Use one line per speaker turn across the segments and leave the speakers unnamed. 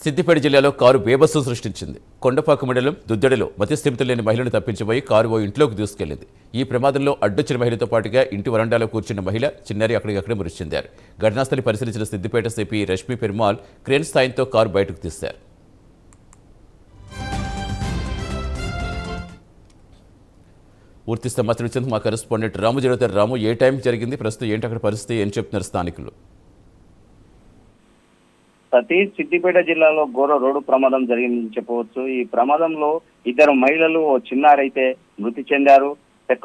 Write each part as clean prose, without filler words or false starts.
సిద్దిపేట జిల్లాలో కారు బేబస్సు సృష్టించింది. కొండపాక మండలం దుద్దెడలో మతిస్థిమితం లేని మహిళను తప్పించబోయి కారు ఓ ఇంట్లోకి దూసుకెళ్లింది. ఈ ప్రమాదంలో అడ్డొచ్చిన మహిళతో పాటుగా ఇంటి వరండాలో కూర్చున్న మహిళ చిన్నారి అక్కడికక్కడే మృతి చెందారు. ఘటనాస్థలి పరిశీలించిన సిద్దిపేట సిపి రష్మి పెరుమాల్ క్రేన్ సాయంతో కారు బయటకు తీశారు. పూర్తి సమాచారం ఇచ్చేందుకు మా కరెస్పాండెంట్ రాము జరుగుతారు. రాము, ఏ టైం జరిగింది, ప్రస్తుతం ఏంటి అక్కడ పరిస్థితి, ఏం చెప్తున్నారు స్థానికులు?
సతీష్, సిద్దిపేట జిల్లాలో ఘోర రోడ్డు ప్రమాదం జరిగిందని చెప్పవచ్చు. ఈ ప్రమాదంలో ఇద్దరు మహిళలు, ఓ చిన్నారైతే మృతి చెందారు.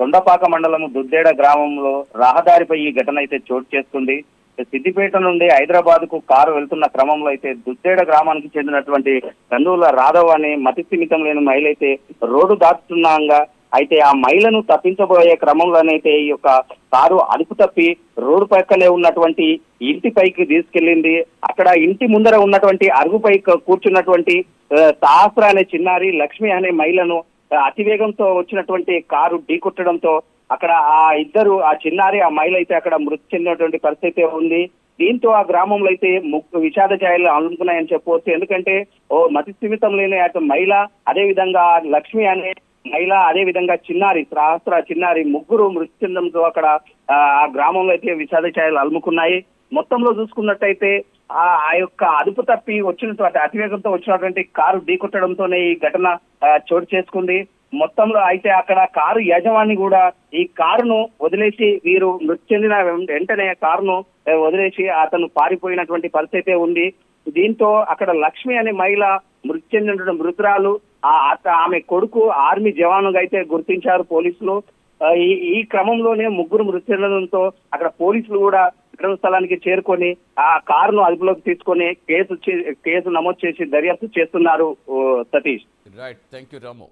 కొండపాక మండలం దుద్దేడ గ్రామంలో రహదారిపై ఈ ఘటన అయితే చోటు చేసుకుంది. సిద్దిపేట నుండి హైదరాబాద్ కు కారు వెళ్తున్న క్రమంలో అయితే దుద్దేడ గ్రామానికి చెందినటువంటి కందుల రాధవ్ అనే మతిస్థిమితం లేని మహిళ అయితే రోడ్డు దాటుతున్నాగా అయితే ఆ మహిళను తప్పించబోయే క్రమంలోనైతే ఈ యొక్క కారు అదుపు తప్పి రోడ్డు పక్కనే ఉన్నటువంటి ఇంటి పైకి తీసుకెళ్లింది. అక్కడ ఇంటి ముందర ఉన్నటువంటి అరుగుపై కూర్చున్నటువంటి సహస్ర అనే చిన్నారి, లక్ష్మి అనే మహిళను అతివేగంతో వచ్చినటువంటి కారు ఢీకొట్టడంతో అక్కడ ఆ ఇద్దరు, ఆ చిన్నారి, ఆ మహిళ అయితే అక్కడ మృతి చెందినటువంటి పరిస్థితి ఉంది. దీంతో ఆ గ్రామంలో అయితే విషాద ఛాయలు అలుముకున్నాయని చెప్పవచ్చు. ఎందుకంటే ఓ మతిస్థిమితం లేని అటు మహిళ, అదే విధంగా లక్ష్మి అనే మహిళ, అదే విధంగా చిన్నారి, సహస్ర చిన్నారి, ముగ్గురు మృతి చెందడంతో అక్కడ ఆ గ్రామంలో అయితే విషాద ఛాయలు అలుముకున్నాయి. మొత్తంలో చూసుకున్నట్టయితే ఆ యొక్క అదుపు తప్పి వచ్చినటువంటి అతివేగంతో వచ్చినటువంటి కారు ఢీకొట్టడంతోనే ఈ ఘటన చోటు చేసుకుంది. మొత్తంలో అయితే అక్కడ కారు యజమాని కూడా ఈ కారును వదిలేసి, వీరు మృతి చెందిన వెంటనే కారును వదిలేసి అతను పారిపోయినటువంటి పరిస్థితి ఉంది. దీంతో అక్కడ లక్ష్మి అనే మహిళ మృతి చెందినటువంటి మృతురాలు, ఆమె కొడుకు ఆర్మీ జవానుగా అయితే గుర్తించారు పోలీసులు. ఈ క్రమంలోనే ముగ్గురు మృతి చెందడంతో అక్కడ పోలీసులు కూడా ఘటనా స్థలానికి చేరుకొని ఆ కారును అదుపులోకి తీసుకొని కేసు నమోదు చేసి దర్యాప్తు చేస్తున్నారు. Satish.
Right, thank you Ramu.